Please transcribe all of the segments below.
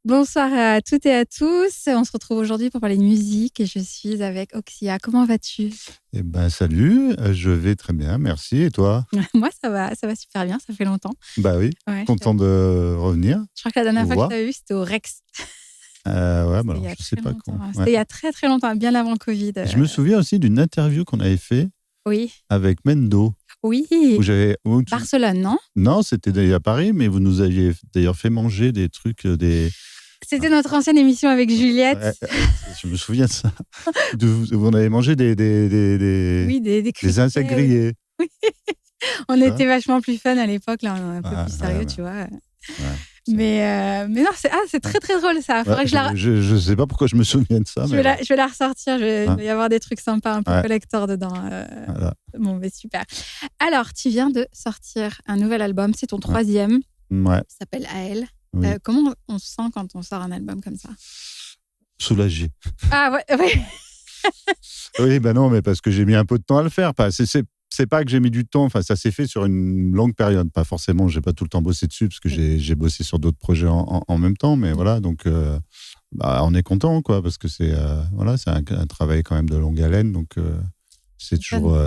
Bonsoir à toutes et à tous. On se retrouve aujourd'hui pour parler de musique et je suis avec Oxia. Comment vas-tu? Eh ben, salut, je vais très bien, merci. Et toi? Moi, ça va super bien, ça fait longtemps. Bah oui, Ouais, content de revenir. je crois que la dernière fois que je Voir. t'avais vu, c'était au Rex. Ouais, bah C'était il alors, y a je sais très pas longtemps. quand. C'était il y a très très longtemps, bien avant le Covid. Je me souviens aussi d'une interview qu'on avait fait Oui, avec Mendo. oui. Barcelone, non? Non, c'était d'ailleurs à Paris, mais vous nous aviez d'ailleurs fait manger des trucs, C'était notre ancienne émission avec Juliette. Ouais, je me souviens de ça. Vous en avez mangé Oui, des des insectes criquets. grillés. Oui. On était vachement plus fun à l'époque, là, on est un peu Ouais, plus sérieux, ouais. tu vois. Ouais. Mais non, c'est très très drôle ça. Faudrait que je sais pas pourquoi je me souviens de ça. je vais la ressortir. Il va y avoir des trucs sympas, un peu Ouais. collector dedans. Voilà. Bon, mais super. Alors, tu viens de sortir un nouvel album. C'est ton troisième. Ouais. Ça s'appelle AL. Oui. Comment on se sent quand on sort un album comme ça? Soulagé. Ah ouais. Oui, ben non, mais parce que j'ai mis un peu de temps à le faire. C'est pas que j'ai mis du temps, enfin, ça s'est fait sur une longue période. Pas forcément, j'ai pas tout le temps bossé dessus, parce que j'ai bossé sur d'autres projets en même temps, mais voilà, donc on est content, quoi, parce que c'est un travail quand même de longue haleine, donc c'est toujours...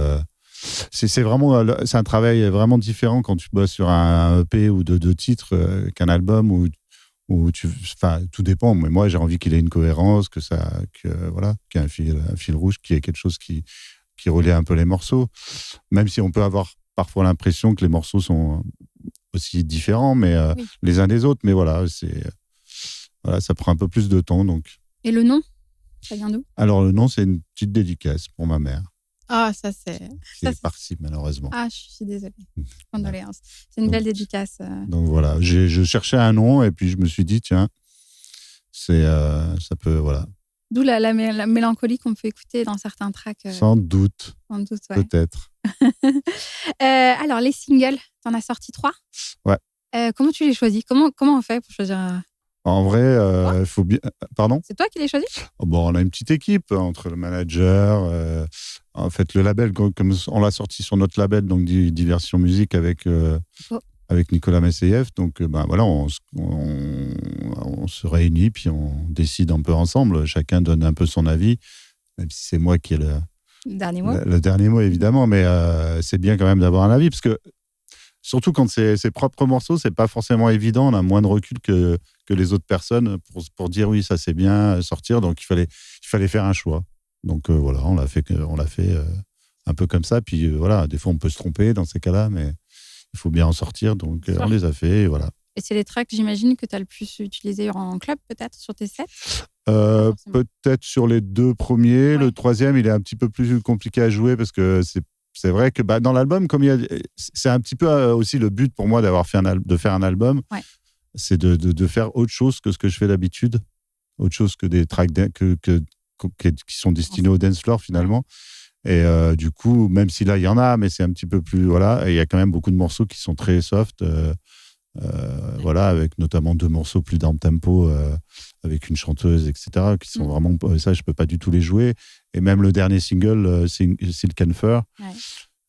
c'est un travail vraiment différent quand tu bosses sur un EP ou deux titres qu'un album tout dépend. Mais moi, j'ai envie qu'il ait une cohérence, qu'il y ait un fil rouge, qu'il y ait quelque chose qui relie un peu les morceaux. Même si on peut avoir parfois l'impression que les morceaux sont aussi différents, mais les uns des autres. Mais voilà, ça prend un peu plus de temps. Donc. Et le nom, ça vient d'où? Alors, le nom, c'est une petite dédicace pour ma mère. Ah, ça c'est... Qui est partie, malheureusement. Ah, je suis désolée. Condoléances. C'est une belle dédicace. Donc voilà, je cherchais un nom et puis je me suis dit, tiens, ça peut, voilà. D'où la mélancolie qu'on peut écouter dans certains tracks. Sans doute. Sans doute, ouais. Peut-être. Alors, les singles, t'en as sorti 3? Ouais. Comment tu les choisis? Comment on fait pour choisir En vrai, il faut bien... Pardon? C'est toi qui les choisis? On a une petite équipe entre le manager, en fait, le label, comme on l'a sorti sur notre label, donc Diversion Musique avec Nicolas Messeyev. Donc, voilà, on se réunit, puis on décide un peu ensemble. Chacun donne un peu son avis, même si c'est moi qui ai le dernier mot, évidemment. Mais c'est bien quand même d'avoir un avis, parce que surtout quand c'est ses propres morceaux, c'est pas forcément évident. On a moins de recul que les autres personnes pour dire oui, ça c'est bien, sortir. Donc il fallait faire un choix. Donc voilà, on l'a fait un peu comme ça. Puis voilà, des fois on peut se tromper dans ces cas-là, mais il faut bien en sortir. Donc on les a fait, et voilà. Et c'est les tracks, j'imagine, que tu as le plus utilisé en club, peut-être, sur tes sets? Peut-être sur les 2 premiers. Ouais. Le 3e, il est un petit peu plus compliqué à jouer parce que c'est vrai que dans l'album, c'est un petit peu aussi le but pour moi de faire un album, c'est de faire autre chose que ce que je fais d'habitude, autre chose que des tracks qui sont destinés au dance floor finalement. Et du coup, même si là il y en a, mais c'est un petit peu plus il y a quand même beaucoup de morceaux qui sont très soft, avec notamment 2 morceaux plus down tempo avec une chanteuse, etc., qui sont vraiment ça, je peux pas du tout les jouer. Et même le dernier single, Silk and Fur,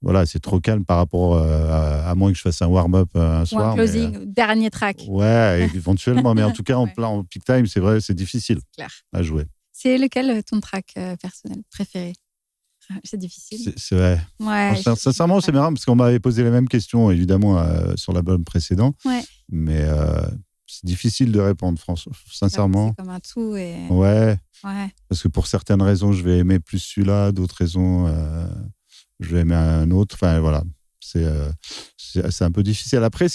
voilà, c'est trop calme par rapport à moins que je fasse un warm-up un soir. Ou un closing, dernier track. Ouais, éventuellement, mais en tout cas en peak time, c'est vrai, c'est difficile à jouer. C'est lequel ton track personnel préféré? C'est difficile. C'est vrai. Ouais, sincèrement, c'est marrant parce qu'on m'avait posé les mêmes questions, évidemment, sur l'album précédent. Ouais. Mais c'est difficile de répondre, sincèrement. C'est comme un tout. Ouais. Parce que pour certaines raisons, je vais aimer plus celui-là, d'autres raisons, je vais aimer un autre. Enfin, voilà. C'est un peu difficile. Après,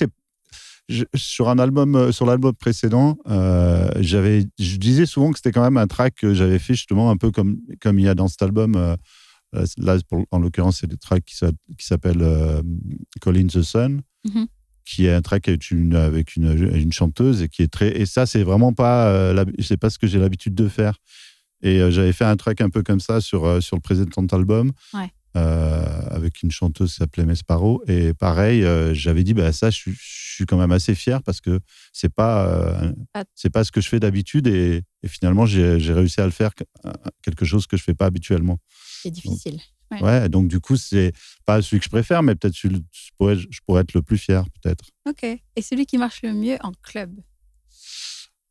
sur l'album précédent, je disais souvent que c'était quand même un track que j'avais fait justement un peu comme il y a dans cet album. Là, en l'occurrence, c'est le track qui s'appelle Call in the Sun, qui est un track avec une chanteuse et qui est très. Et ça, c'est vraiment pas, c'est pas ce que j'ai l'habitude de faire. Et j'avais fait un track un peu comme ça sur le précédent album. Ouais. Avec une chanteuse qui s'appelait Mesparo, et pareil, j'avais dit ça, je suis quand même assez fier parce que c'est pas ce que je fais d'habitude, et finalement j'ai réussi à le faire, quelque chose que je fais pas habituellement. C'est difficile. Donc, donc du coup c'est pas celui que je préfère, mais peut-être je pourrais être le plus fier, peut-être. Ok. Et celui qui marche le mieux en club?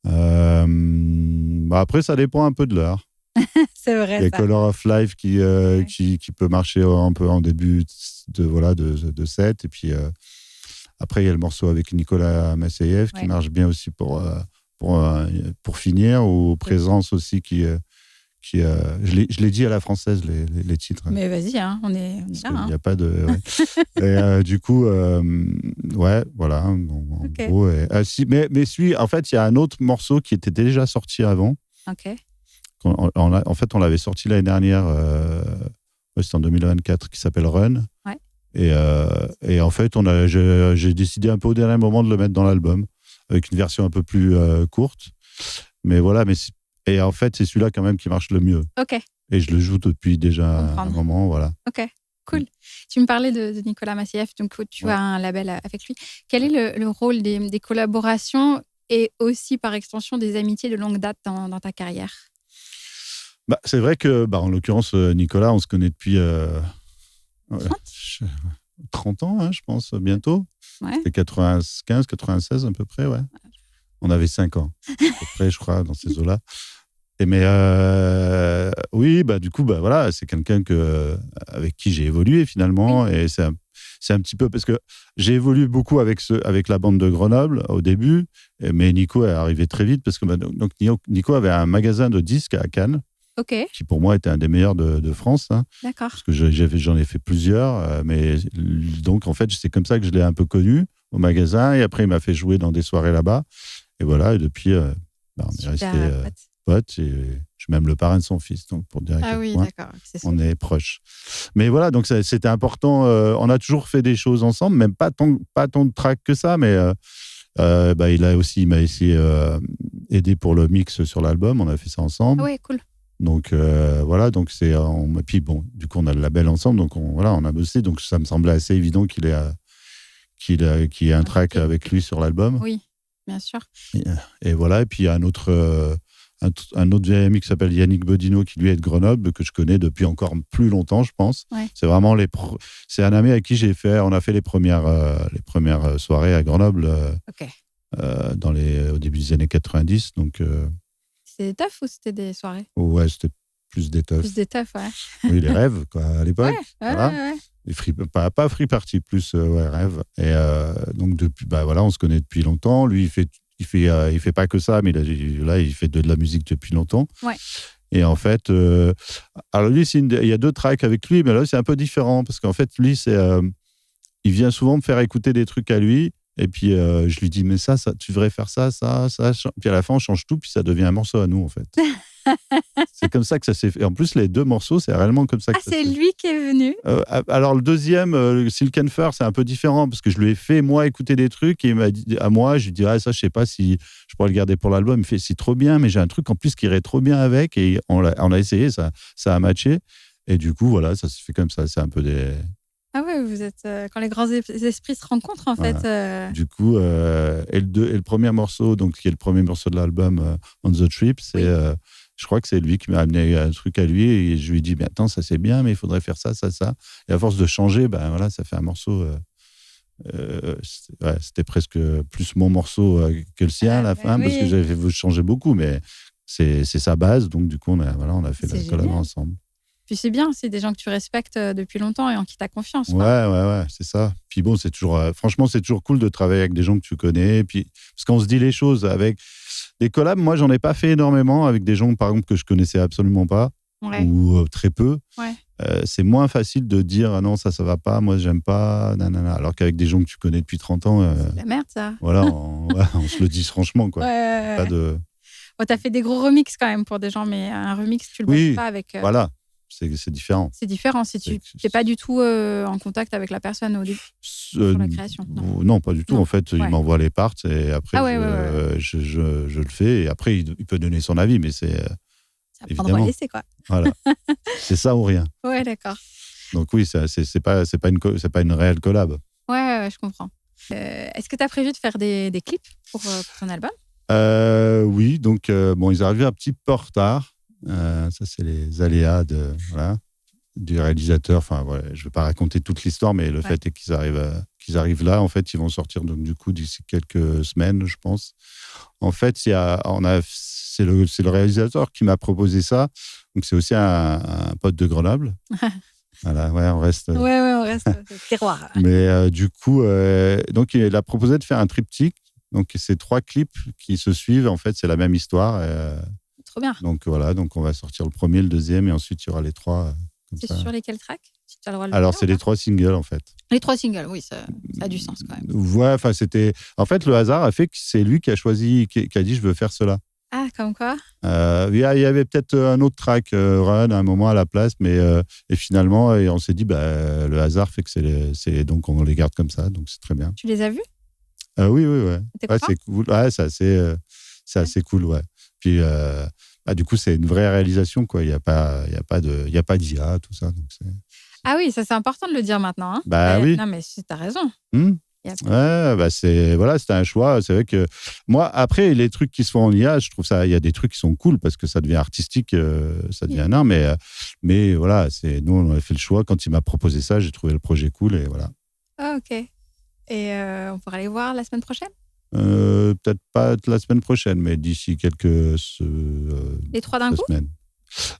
En Après, ça dépend un peu de l'heure. C'est vrai, Il y a ça. Color of Life qui peut marcher un peu en début de set. Et puis après, il y a le morceau avec Nicolas Masseyev qui marche bien aussi pour finir, ou Présence aussi je l'ai dit à la française, les titres. Mais vas-y, hein, on est là. Il n'y a pas de. Ouais. Et du coup, ouais, voilà. En gros, mais celui, en fait, il y a un autre morceau qui était déjà sorti avant. Ok. En fait, on l'avait sorti l'année dernière, c'était en 2024, qui s'appelle Run. Ouais. Et en fait, j'ai décidé un peu au dernier moment de le mettre dans l'album, avec une version un peu plus courte. Mais voilà, et en fait, c'est celui-là quand même qui marche le mieux. Ok. Et je le joue depuis déjà un moment, voilà. Ok, cool. Tu me parlais de Nicolas Masseyev, donc tu as un label avec lui. Quel est le rôle des collaborations et aussi, par extension, des amitiés de longue date dans ta carrière? C'est vrai que, en l'occurrence, Nicolas, on se connaît depuis 30 ans, hein, je pense, bientôt. Ouais. C'était 95, 96 à peu près, ouais. On avait 5 ans, à peu près, je crois, dans ces eaux-là. Mais oui, du coup, voilà, c'est quelqu'un avec qui j'ai évolué finalement. Oui. Et c'est un petit peu parce que j'ai évolué beaucoup avec la bande de Grenoble au début, mais Nico est arrivé très vite parce que donc Nico avait un magasin de disques à Cannes. Okay. Qui pour moi était un des meilleurs de France. Hein, d'accord. Parce que j'en ai fait plusieurs. Mais donc, en fait, c'est comme ça que je l'ai un peu connu au magasin. Et après, il m'a fait jouer dans des soirées là-bas. Et voilà, et depuis, on est resté potes. Et je suis même le parrain de son fils. Donc, pour dire à quel point on est proches. Mais voilà, donc c'était important. On a toujours fait des choses ensemble, même pas tant de tracks que ça, mais il m'a aidé pour le mix sur l'album. On a fait ça ensemble. Ah ouais, cool. Donc voilà, donc puis bon, du coup on a le label ensemble, donc on a bossé, donc ça me semblait assez évident qu'il y ait un track avec lui sur l'album. Oui, bien sûr. Et voilà, et puis il y a un autre vieil ami qui s'appelle Yannick Bodino, qui lui est de Grenoble, que je connais depuis encore plus longtemps, je pense. Ouais. C'est vraiment c'est un ami avec qui on a fait les premières soirées à Grenoble. Okay. Au début des années 90, donc. C'était des teufs ou c'était des soirées? Ouais, c'était plus des teufs. Plus des teufs, ouais. Oui, les rêves, quoi, à l'époque. Ouais, voilà. Ouais. Pas free party, plus rêve. Et donc, depuis, voilà, on se connaît depuis longtemps. Lui, il fait pas que ça, mais il fait de la musique depuis longtemps. Ouais. Et en fait, alors lui, il y a 2 tracks avec lui, mais là, c'est un peu différent parce qu'en fait, lui, il vient souvent me faire écouter des trucs à lui. Et puis, je lui dis, mais ça, tu devrais faire ça. Puis à la fin, on change tout, puis ça devient un morceau à nous, en fait. C'est comme ça que ça s'est fait. Et en plus, les 2 morceaux, c'est réellement comme ça que ça s'est fait. Ah, c'est lui qui est venu. Alors, le deuxième, Silk and Fur, c'est un peu différent, parce que je lui ai fait, moi, écouter des trucs, et il m'a dit, à moi, je lui dis, ça, je sais pas si je pourrais le garder pour l'album. Il me fait, c'est trop bien, mais j'ai un truc en plus qui irait trop bien avec. Et on a essayé, ça a matché. Et du coup, voilà, ça se fait comme ça. C'est un peu des... Ah ouais, vous êtes quand les grands esprits se rencontrent, en fait. Du coup, et le premier morceau, donc qui est le premier morceau de l'album, On the Trip, c'est, je crois que c'est lui qui m'a amené un truc à lui, et je lui ai dit, mais attends, ça c'est bien, mais il faudrait faire ça. Et à force de changer, voilà, ça fait un morceau. C'était presque plus mon morceau que le sien à la fin, parce que j'avais changé beaucoup, mais c'est sa base, donc du coup, on a fait la collab ensemble. Puis c'est bien, c'est des gens que tu respectes depuis longtemps et en qui tu as confiance. Ouais, c'est ça. Puis bon, c'est toujours, franchement, c'est toujours cool de travailler avec des gens que tu connais. Puis, parce qu'on se dit les choses avec des collabs. Moi, j'en ai pas fait énormément avec des gens, par exemple, que je connaissais absolument pas ou très peu. Ouais. C'est moins facile de dire ah non, ça va pas, moi, j'aime pas, nanana. Alors qu'avec des gens que tu connais depuis 30 ans. C'est de la merde, ça. Voilà, on se le dit franchement, quoi. Ouais. Pas de... t'as fait des gros remixes quand même pour des gens, mais un remix, tu le bosses pas avec. Voilà. C'est différent. C'est différent si tu n'es pas du tout en contact avec la personne au début sur la création. Non, pas du tout. En fait, il m'envoie les parts et après, je le fais. Et après, il peut donner son avis, mais c'est prendre ou laisser, quoi. Voilà. C'est ça ou rien. Ouais, d'accord. Donc oui, c'est pas une réelle collab. Ouais, je comprends. Est-ce que tu as prévu de faire des clips pour ton album? Oui, donc ils arrivaient un petit peu en retard. Ça, c'est les aléas du réalisateur. Enfin, voilà, je ne vais pas raconter toute l'histoire, mais le fait est qu'ils arrivent là. En fait, ils vont sortir donc, du coup, d'ici quelques semaines, je pense. En fait, c'est le réalisateur qui m'a proposé ça. Donc, c'est aussi un pote de Grenoble. Voilà, ouais, on reste. On reste terroir. Mais du coup, donc, il a proposé de faire un triptyque. Donc, c'est 3 clips qui se suivent. En fait, c'est la même histoire. Trop bien. Donc, voilà. Donc, on va sortir le premier, le deuxième, et ensuite, il y aura les 3. C'est sur lesquels tracks? Si tu as le droit de Alors, dire, c'est les 3 singles, en fait. Les 3 singles, oui, ça a du sens quand même. Ouais, enfin, c'était. En fait, le hasard a fait que c'est lui qui a choisi, qui a dit, je veux faire cela. Ah, comme quoi? Il y avait peut-être un autre track, Run, à un moment à la place, mais et finalement, on s'est dit, le hasard fait que donc on les garde comme ça, donc c'est très bien. Tu les as vus? Oui, ouais. T'es C'est cool. Ouais, c'est assez cool, ouais. Puis, du coup, c'est une vraie réalisation, quoi. Il y a pas d'IA, tout ça. Donc ah oui, ça c'est important de le dire maintenant. Hein. Oui. Non, mais t'as raison. Ouais, c'était un choix. C'est vrai que moi, après, les trucs qui se font en IA, je trouve ça, il y a des trucs qui sont cool parce que ça devient artistique, ça devient un art. Mais voilà, nous, on a fait le choix. Quand il m'a proposé ça, j'ai trouvé le projet cool et voilà. Ah, ok. Et on pourra aller voir la semaine prochaine? Peut-être pas la semaine prochaine, mais d'ici quelques les 3 d'un coup? semaines.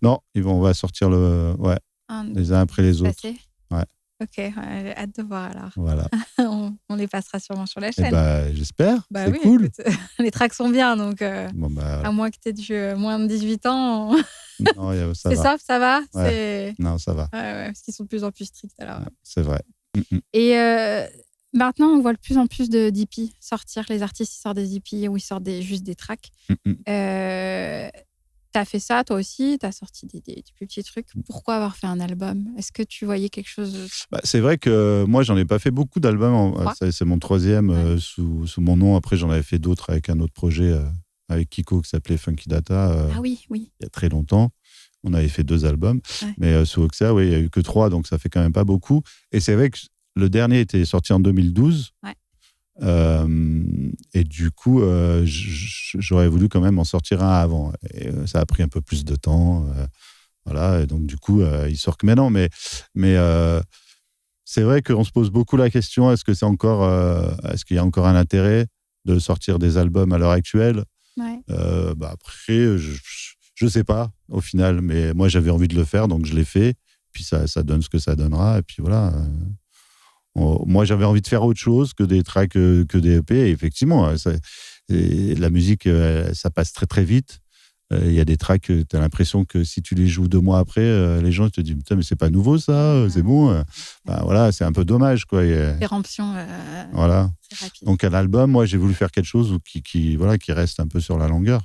Non, on va sortir les uns après les autres. Ouais. Ok, hâte de voir alors. Voilà. on les passera sûrement sur la chaîne. J'espère. C'est oui, cool. Écoute, les tracks sont bien, donc voilà. à moins que tu aies moins de 18 ans. Non, ça c'est va. Ça va. Ouais. Non, ça va. Ouais, parce qu'ils sont de plus en plus stricts alors. Ouais, c'est vrai. Et maintenant, on voit de plus en plus d'EP sortir. Les artistes ils sortent des EP ou ils sortent juste des tracks. T'as fait ça, toi aussi, t'as sorti des plus petits trucs. Pourquoi avoir fait un album? Est-ce que tu voyais quelque chose? C'est vrai que moi, j'en ai pas fait beaucoup d'albums. C'est mon 3e sous mon nom. Après, j'en avais fait d'autres avec un autre projet avec Kiko qui s'appelait Funky Data. Ah oui. Il y a très longtemps. On avait fait 2 albums. Ouais. Mais sous Oxia, il n'y a eu que 3, donc ça fait quand même pas beaucoup. Et c'est vrai que le dernier était sorti en 2012. Ouais. Et du coup, j'aurais voulu quand même en sortir un avant. Et ça a pris un peu plus de temps. Voilà. Et donc, du coup, il sort que maintenant. Mais c'est vrai qu'on se pose beaucoup la question, est-ce qu'il y a encore un intérêt de sortir des albums à l'heure actuelle? Ouais. Après, je ne sais pas, au final. Mais moi, j'avais envie de le faire, donc je l'ai fait. Puis ça donne ce que ça donnera. Et puis voilà. Moi, j'avais envie de faire autre chose que des tracks, que des EP. Et effectivement, la musique, ça passe très, très vite. Il y a des tracks, tu as l'impression que si tu les joues 2 mois après, les gens te disent « Putain, mais c'est pas nouveau, ça, c'est bon. » Voilà, c'est un peu dommage, quoi. Péremption. Voilà. Donc, un album, moi, j'ai voulu faire quelque chose qui reste un peu sur la longueur.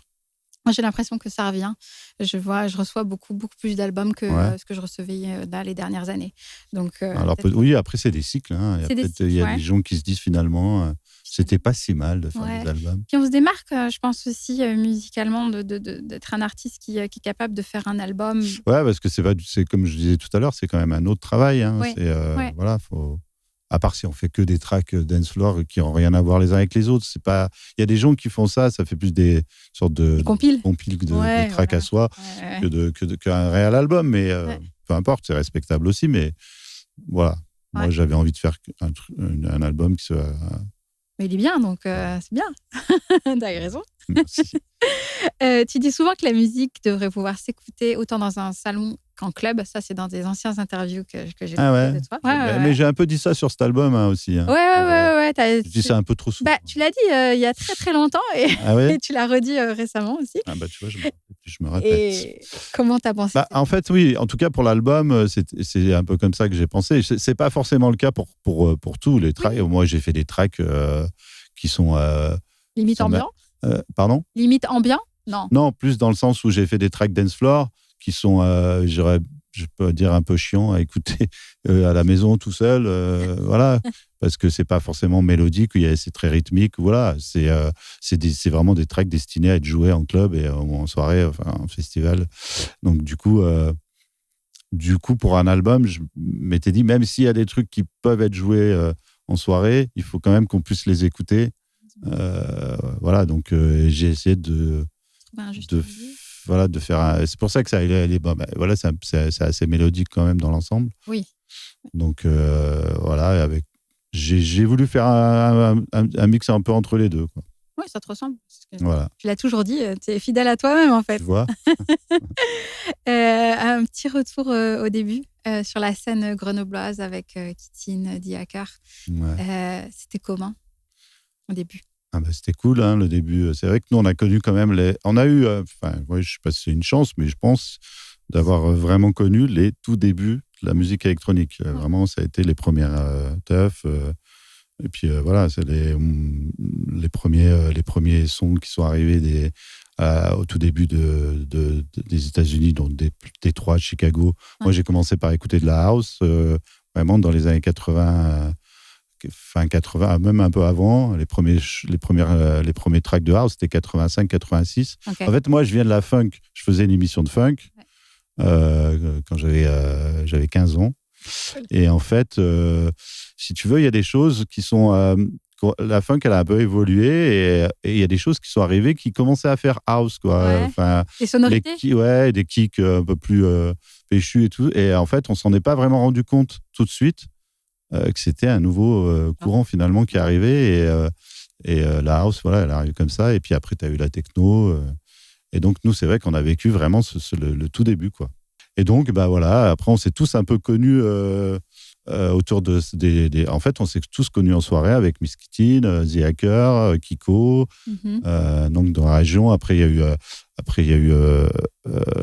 Moi, j'ai l'impression que ça revient. Je reçois beaucoup plus d'albums que ce que je recevais dans les dernières années. Donc, alors, oui, après, c'est des cycles. Hein. Il y a des gens qui se disent finalement, c'était pas si mal de faire des albums. Puis on se démarque, je pense aussi, musicalement, d'être un artiste qui est capable de faire un album. Ouais, parce que c'est comme je disais tout à l'heure, c'est quand même un autre travail. Hein. Voilà, à part si on fait que des tracks dance floor qui n'ont rien à voir les uns avec les autres. Il y a des gens qui font ça fait plus des sortes de compiles de tracks à soi qu'un réel album. Mais peu importe, c'est respectable aussi. Mais voilà, moi j'avais envie de faire un album qui soit... Mais il est bien, donc c'est bien. T'as raison. Tu dis souvent que la musique devrait pouvoir s'écouter autant dans un salon qu'en club. Ça, c'est dans des anciennes interviews que j'ai de toi. Mais j'ai un peu dit ça sur cet album aussi. Hein. Ouais. Je dis ça un peu trop souvent. Tu l'as dit il y a très très longtemps et tu l'as redit récemment aussi. Tu vois, je me répète. Et comment t'as pensé? En fait, oui. En tout cas, pour l'album, c'est un peu comme ça que j'ai pensé. C'est pas forcément le cas pour tous les tracks. Oui. Moi, j'ai fait des tracks qui sont... limite ambiant. Pardon? Limite ambiant? Non, plus dans le sens où j'ai fait des tracks dance floor qui sont, je peux dire, un peu chiants à écouter à la maison tout seul. Voilà, parce que c'est pas forcément mélodique, c'est très rythmique. Voilà, c'est vraiment des tracks destinés à être joués en club et en soirée, enfin en festival. Donc du coup, pour un album, je m'étais dit, même s'il y a des trucs qui peuvent être joués en soirée, il faut quand même qu'on puisse les écouter. Voilà, donc j'ai essayé de faire c'est pour ça que ça voilà, c'est assez mélodique quand même dans l'ensemble. Oui. Donc voilà, j'ai voulu faire un mix un peu entre les deux, quoi. Oui, ça te ressemble. Voilà. Tu l'as toujours dit, tu es fidèle à toi-même, en fait. Tu vois. Un petit retour au début sur la scène grenobloise avec Kitine, The Hacker. Ouais. C'était comment au début? Ah bah, c'était cool, hein, le début. C'est vrai que nous, on a connu quand même On a eu, ouais, je sais pas si c'est une chance, mais je pense d'avoir vraiment connu les tout débuts de la musique électronique. Vraiment, ça a été les premières teufs. Et puis voilà, c'est les premiers sons qui sont arrivés au tout début des États-Unis, donc Détroit, Chicago. Ouais. Moi, j'ai commencé par écouter de la house, vraiment dans les années 80, fin 80, même un peu avant. Les premiers tracks de house, c'était 85, 86. Okay. En fait, moi, je viens de la funk. Je faisais une émission de funk quand j'avais 15 ans. Et en fait, si tu veux, il y a des choses qui sont... la funk, elle a un peu évolué et il y a des choses qui sont arrivées qui commençaient à faire house, quoi. Ouais. Enfin, les sonorités des kicks un peu plus péchus et tout. Et en fait, on s'en est pas vraiment rendu compte tout de suite que c'était un nouveau courant finalement qui arrivait. Et la house, voilà, elle arrive comme ça. Et puis après, tu as eu la techno. Et donc, nous, c'est vrai qu'on a vécu vraiment le tout début, quoi. Et donc, bah voilà, après, on s'est tous un peu connus autour en fait, on s'est tous connus en soirée avec Miss Kitine, The Hacker, Kiko, donc dans la région. Après, il y a eu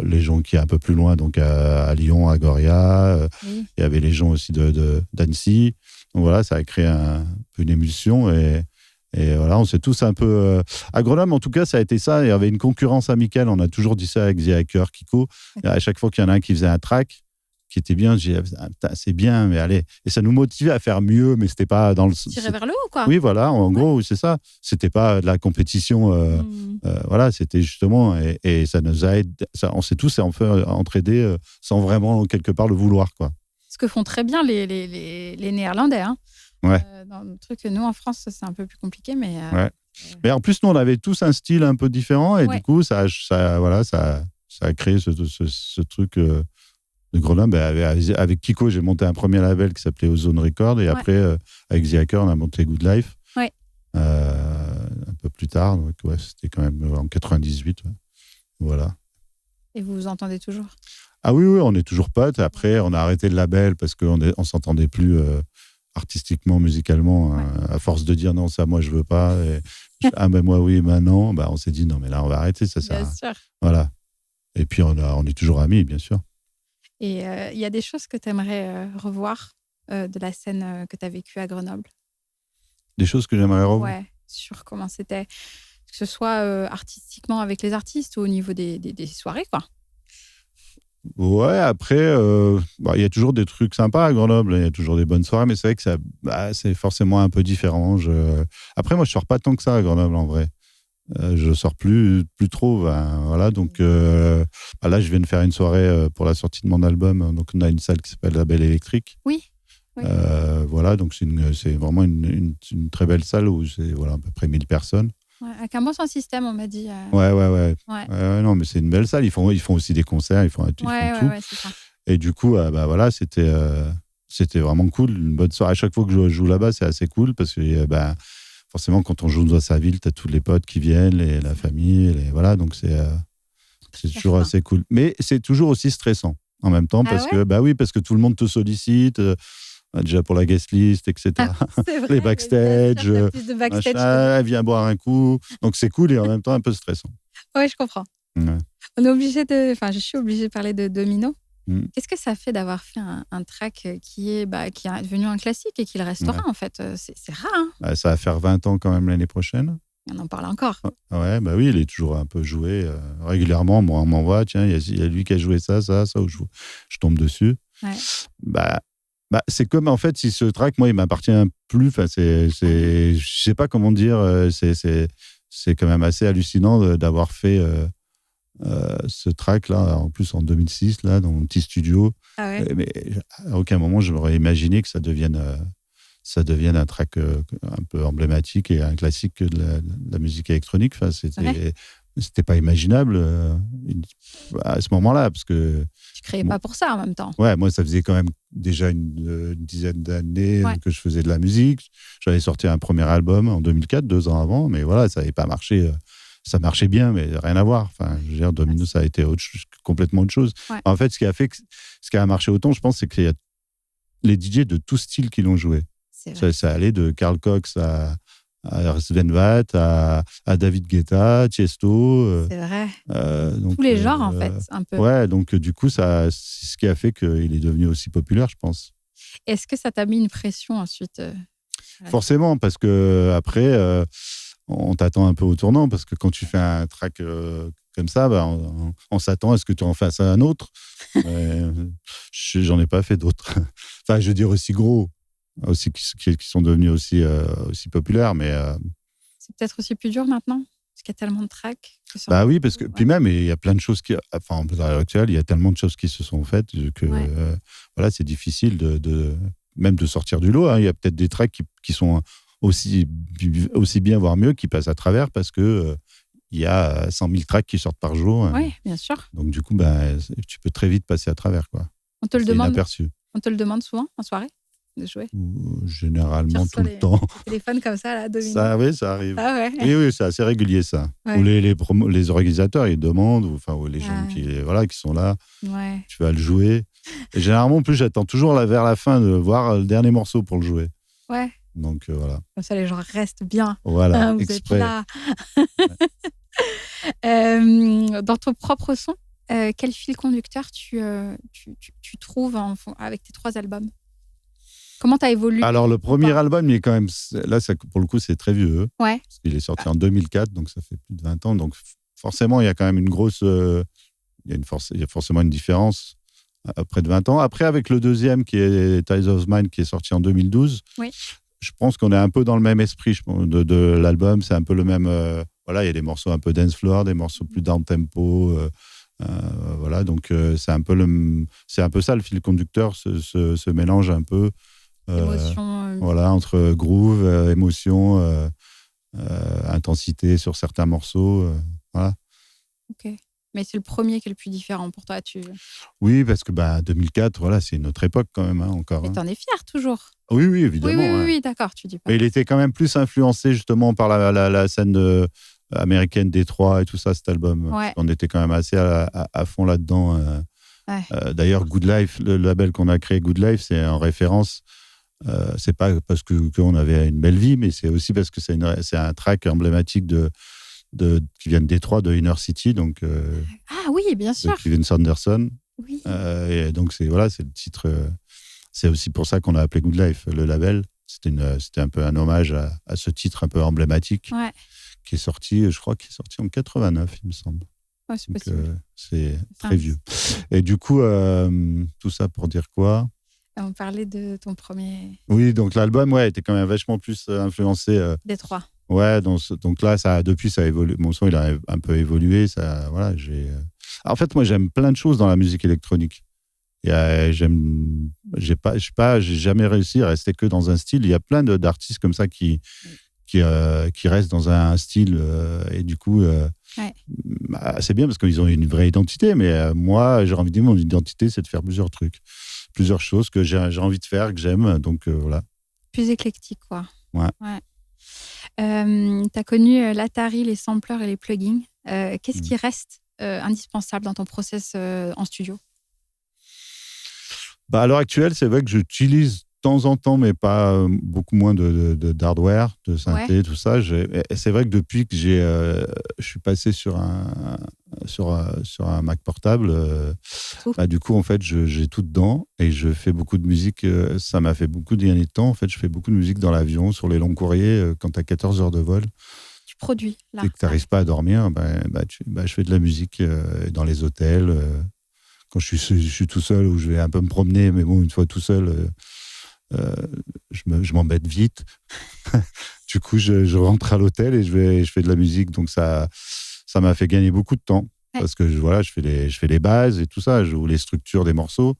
les gens qui est un peu plus loin, donc à Lyon, à Goria. Il y avait les gens aussi d'Annecy. Donc voilà, ça a créé un peu une émulsion et voilà, on s'est tous un peu... à Grenoble, en tout cas, ça a été ça. Il y avait une concurrence amicale. On a toujours dit ça avec The Hacker, Kiko. Et à chaque fois qu'il y en a un qui faisait un track qui était bien, j'ai dit, c'est bien, mais allez. Et ça nous motivait à faire mieux, mais c'était pas dans le... Tirer vers le haut, quoi. Oui, voilà, en gros, c'est ça. C'était pas de la compétition. Voilà, c'était justement... Et ça nous a aidé... on s'est tous entraidés sans vraiment, quelque part, le vouloir, quoi. Ce que font très bien les Néerlandais, hein. Ouais. Dans le truc, nous, en France, c'est un peu plus compliqué, mais... Ouais. Mais en plus, nous, on avait tous un style un peu différent, et du coup, ça a créé ce truc de Grenoble. Avec Kiko, j'ai monté un premier label qui s'appelait Ozone Record, et après, avec The Hacker, on a monté Good Life. Ouais. Un peu plus tard, donc c'était quand même en 98. Ouais. Voilà. Et vous vous entendez toujours? Ah oui, on est toujours potes. Après, on a arrêté le label parce qu'on ne s'entendait plus... artistiquement, musicalement, à force de dire non, ça, moi, je veux pas. Et, ben moi, oui, ben non. On s'est dit non, mais là, on va arrêter. Ça sert. Bien sûr. Voilà. Et puis, on est toujours amis, bien sûr. Et il y a des choses que tu aimerais revoir de la scène que tu as vécue à Grenoble? Des choses que j'aimerais revoir? Ouais, sur comment c'était, que ce soit artistiquement avec les artistes ou au niveau des soirées, quoi. Ouais, après, y a toujours des trucs sympas à Grenoble, il y a toujours des bonnes soirées, mais c'est vrai que c'est forcément un peu différent. Après, moi, je sors pas tant que ça à Grenoble, en vrai. Je sors plus trop. Voilà, donc là, je viens de faire une soirée pour la sortie de mon album. Donc, on a une salle qui s'appelle La Belle Électrique. Oui. Voilà, donc c'est vraiment une très belle salle où c'est à peu près 1000 personnes. Ouais, avec un bon son système, on m'a dit. Ouais. Non, mais c'est une belle salle. Ils font aussi des concerts, ils font tout. Ouais, c'est ça. Et du coup, voilà, c'était vraiment cool. Une bonne soirée. À chaque fois que je joue là-bas, c'est assez cool parce que forcément, quand on joue dans sa ville, tu as tous les potes qui viennent, la famille. Voilà, donc c'est toujours assez cool. Mais c'est toujours aussi stressant en même temps parce que tout le monde te sollicite. Déjà pour la guest list, etc. C'est vrai, les backstage, viens boire un coup. Donc c'est cool et en même temps un peu stressant. Oui, je comprends. Ouais. Je suis obligée de parler de Domino. Qu'est-ce que ça fait d'avoir fait un track qui est devenu un classique et qui le restera en fait? C'est rare. Hein, ça va faire 20 ans quand même l'année prochaine. On en parle encore. Ouais, oui, il est toujours un peu joué régulièrement. Moi, on m'envoie, tiens, il y a lui qui a joué ça, où je tombe dessus. Ouais. C'est comme, en fait, si ce track, moi, il m'appartient plus. Enfin, je sais pas comment dire. C'est quand même assez hallucinant d'avoir fait ce track-là, en plus en 2006, là, dans mon petit studio. Ah ouais. Mais à aucun moment, je m'aurais imaginé que ça devienne un track un peu emblématique et un classique de la musique électronique. Enfin, c'était pas imaginable à ce moment-là, parce que Tu créais pas pour ça en même temps. ouais, moi ça faisait quand même déjà une dizaine d'années Ouais. que je faisais de la musique. J'avais sorti un premier album en 2004, 2 ans avant, mais voilà, ça n'avait pas marché. Ça marchait bien, mais rien à voir. Enfin, je veux dire, Domino, ça a été complètement autre chose. Ouais. En fait, ce qui a marché autant, je pense, c'est qu'il y a les DJ de tout style qui l'ont joué. C'est vrai. Ça allait de Carl Cox à Sven Vath, à David Guetta, Tiesto. C'est vrai. Donc, Tous les genres, en fait, un peu. Ouais, donc du coup, c'est ce qui a fait qu'il est devenu aussi populaire, je pense. Est-ce que ça t'a mis une pression ensuite Ouais. Forcément, parce que après, on t'attend un peu au tournant, parce que quand tu fais un track comme ça, bah, on s'attend à ce que tu en fasses un autre. J'en ai pas fait d'autres. Enfin, je veux dire aussi gros, aussi qui sont devenus aussi populaires, mais C'est peut-être aussi plus dur maintenant, parce qu'il y a tellement de tracks. bah oui, parce que Ouais. puis même il y a plein de choses enfin à l'heure actuelle, il y a tellement de choses qui se sont faites que Ouais. voilà, c'est difficile même de sortir du lot. Hein. Il y a peut-être des tracks qui sont aussi bien, voire mieux, qui passent à travers parce que il y a 100 000 tracks qui sortent par jour. Oui, bien sûr. Donc du coup, bah, tu peux très vite passer à travers, quoi. On te le C'est demande. inaperçu. On te le demande souvent en soirée de jouer. Généralement Tu tout reçois le temps. les téléphones comme ça là, Domino. Ça, oui, ça arrive. Ah ouais. Oui, c'est assez régulier ça. Ouais. Ou les organisateurs, ils demandent, ou les gens qui sont là. Ouais. Tu vas le jouer. Et généralement, en plus, j'attends toujours vers la fin de voir le dernier morceau pour le jouer. Ouais. Donc voilà. Comme ça, les gens restent bien. Voilà, Vous exprès. êtes là. Dans ton propre son, quel fil conducteur tu trouves avec tes 3 albums? Comment tu as évolué? Alors, le premier album, il est quand même. Là, pour le coup, c'est très vieux. Ouais. Parce qu'il est sorti en 2004, donc ça fait plus de 20 ans. Donc forcément, il y a quand même une grosse. Il y a forcément une différence après de 20 ans. Après, avec le deuxième, qui est Ties of Mine, qui est sorti en 2012, oui. Je pense qu'on est un peu dans le même esprit de l'album. C'est un peu le même. Voilà, il y a des morceaux un peu dance floor, des morceaux plus down tempo. Voilà, donc c'est un peu ça le fil conducteur, ce mélange un peu. Émotion. Voilà, entre groove, émotion, intensité sur certains morceaux. Voilà. Ok. Mais c'est le premier qui est le plus différent pour toi. Oui, parce que 2004, voilà, c'est une autre époque quand même, encore. Mais t'en es fier toujours. Oui, évidemment. Oui, d'accord, tu dis pas. Mais il était quand même plus influencé justement par la scène américaine Détroit et tout ça, cet album. Ouais. On était quand même assez à fond là-dedans. Ouais. D'ailleurs, Good Life, le label qu'on a créé, Good Life, c'est en référence. C'est pas parce qu'on avait une belle vie, mais c'est aussi parce que c'est un track emblématique qui vient de Détroit, de Inner City, donc ah oui, bien sûr. de Kevin Sanderson. Oui. Et donc c'est le titre. C'est aussi pour ça qu'on a appelé Good Life le label. C'était un peu un hommage à ce titre un peu emblématique qui est sorti, je crois, en 89, il me semble. Ouais, c'est donc possible. c'est très vieux. Et du coup, tout ça pour dire quoi? On parlait de ton premier. Oui, donc l'album, était quand même vachement plus influencé. Détroit. Ouais, donc là, depuis, ça a évolué. Mon son, il a un peu évolué. Ça, voilà, En fait, moi, j'aime plein de choses dans la musique électronique. J'ai jamais réussi à rester que dans un style. Il y a plein d'artistes comme ça qui restent dans un style. Et du coup, c'est bien parce qu'ils ont une vraie identité. Mais moi, j'ai envie de dire, mon identité, c'est de faire plusieurs trucs, plusieurs choses que j'ai envie de faire, que j'aime. Donc, voilà. Plus éclectique, quoi. Ouais. Tu as connu l'Atari, les samplers et les plugins. Qu'est-ce qui reste indispensable dans ton process en studio? À l'heure actuelle, c'est vrai que j'utilise de temps en temps, mais pas beaucoup moins d'hardware, de synthé, tout ça. Et c'est vrai que depuis que je suis passé sur un Mac portable, du coup, en fait, j'ai tout dedans et je fais beaucoup de musique. Ça m'a fait beaucoup gagner de temps. En fait, je fais beaucoup de musique dans l'avion, sur les longs courriers, quand tu as 14 heures de vol. Tu produis, là. Et que tu n'arrives pas à dormir, je fais de la musique dans les hôtels. Quand je suis tout seul ou je vais un peu me promener, mais bon, une fois tout seul, je m'embête vite. Du coup, je rentre à l'hôtel et je fais de la musique. Donc, ça m'a fait gagner beaucoup de temps. Ouais. Parce que je fais les bases et tout ça, ou les structures des morceaux.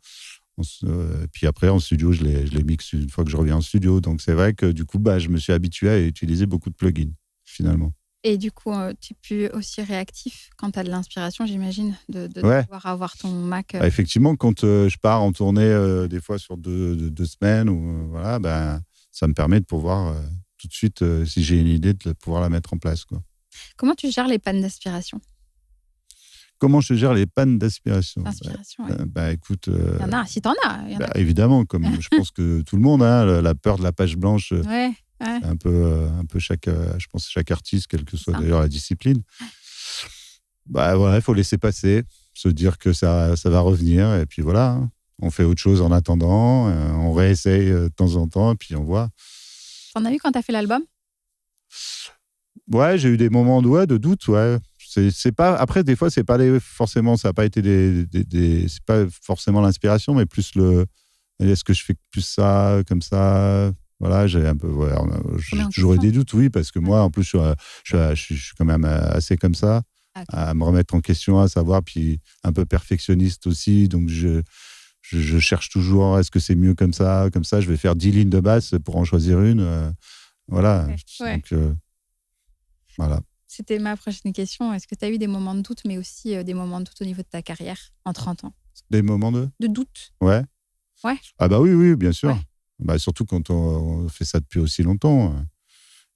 Puis après, en studio, je les mixe une fois que je reviens en studio. Donc, c'est vrai que du coup, je me suis habitué à utiliser beaucoup de plugins, finalement. Et du coup, tu es plus aussi réactif quand tu as de l'inspiration, j'imagine, de Ouais. devoir avoir ton Mac. Bah, effectivement, quand je pars en tournée, des fois sur 2 semaines, ou voilà, ben, ça me permet de pouvoir tout de suite, si j'ai une idée, de pouvoir la mettre en place, quoi. Comment tu gères les pannes d'aspiration? Comment je gère les pannes d'aspiration? Inspiration, ouais. Bah, écoute, Il y en a, si t'en as, il y en a. évidemment, comme je pense que tout le monde, hein, la peur de la page blanche, Ouais, ouais, c'est un peu chaque, je pense, chaque artiste, quelle que c'est soit ça. d'ailleurs la discipline. Bah voilà, il faut laisser passer, se dire que ça va revenir, et puis voilà, hein. On fait autre chose en attendant, on réessaye de temps en temps, et puis on voit. T'en as eu quand t'as fait l'album? Ouais, j'ai eu des moments de doute, ouais. C'est pas, après, des fois, c'est pas forcément, ça n'a pas été c'est pas forcément l'inspiration, mais plus est-ce que je fais plus ça, comme ça? Voilà, j'ai un peu, ouais, j'ai Combien de toujours eu questions? des doutes, oui, parce que Ouais. moi, en plus, je suis quand même assez comme ça, Ah, ok. à me remettre en question, à savoir, puis un peu perfectionniste aussi, donc je cherche toujours, est-ce que c'est mieux comme ça? Comme ça, je vais faire 10 lignes de basse pour en choisir une. Voilà. Ouais, ouais. Donc, voilà. C'était ma prochaine question. Est-ce que tu as eu des moments de doute, mais aussi des moments de doute au niveau de ta carrière en 30 ans? Des moments de? De doute? Ouais. Ouais. Ah bah oui, oui, bien sûr. Ouais. Bah, surtout quand on fait ça depuis aussi longtemps.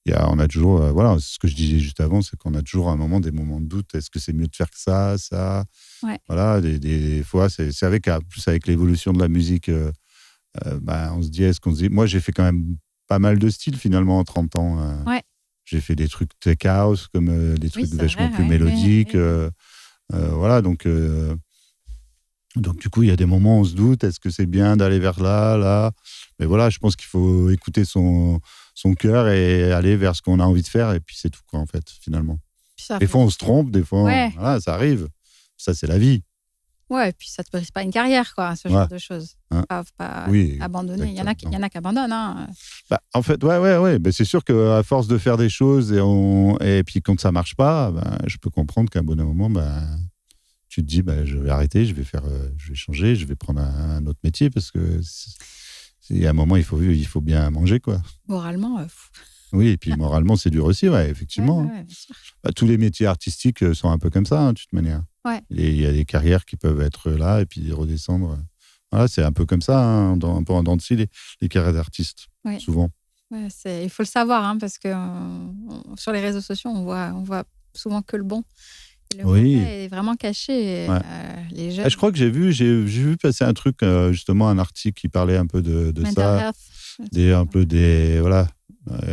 On a toujours, voilà, ce que je disais juste avant, c'est qu'on a toujours un moment, des moments de doute. Est-ce que c'est mieux de faire que ça? Ouais. Voilà, des fois, c'est plus avec l'évolution de la musique, bah, on se dit, moi, j'ai fait quand même pas mal de styles finalement en 30 ans. Ouais. J'ai fait des trucs tech house, comme des Oui, trucs c'est vachement vrai. plus Ouais, mélodiques. ouais, ouais. Voilà, donc du coup, il y a des moments où on se doute, est-ce que c'est bien d'aller vers là? Mais voilà, je pense qu'il faut écouter son cœur et aller vers ce qu'on a envie de faire, et puis c'est tout, quoi, en fait, finalement. Puis ça Des fait... fois, on se trompe, des fois, Ouais. voilà, ça arrive. Ça, c'est la vie. Ouais, et puis ça te brise pas une carrière, quoi, ce Ouais. genre de choses. Hein. Pas Oui, abandonner. Il y exactement. en a qui abandonnent. Hein. Bah, en fait, ouais. Ben, c'est sûr qu'à force de faire des choses, et puis quand ça marche pas, ben, je peux comprendre qu'à un bon moment, ben, tu te dis, ben, je vais arrêter, je vais changer, je vais prendre un autre métier, parce que à un moment, il faut bien manger, quoi. Moralement, Oui, et puis moralement, c'est dur aussi, ouais, ouais, effectivement, hein. ouais, bien sûr. Bah, tous les métiers artistiques sont un peu comme ça, hein, de toute manière. Ouais. Et il y a des carrières qui peuvent être là et puis redescendre. Voilà, c'est un peu comme ça, hein, un peu en dents de scie, les carrières d'artistes, Ouais. souvent. Ouais, il faut le savoir, hein, parce que sur les réseaux sociaux, on voit souvent que le bon. Et le Oui. mauvais est vraiment caché. Et, Ouais. les jeunes. Je crois que j'ai vu passer un truc, justement, un article qui parlait un peu de Mental ça, health. un peu des, voilà,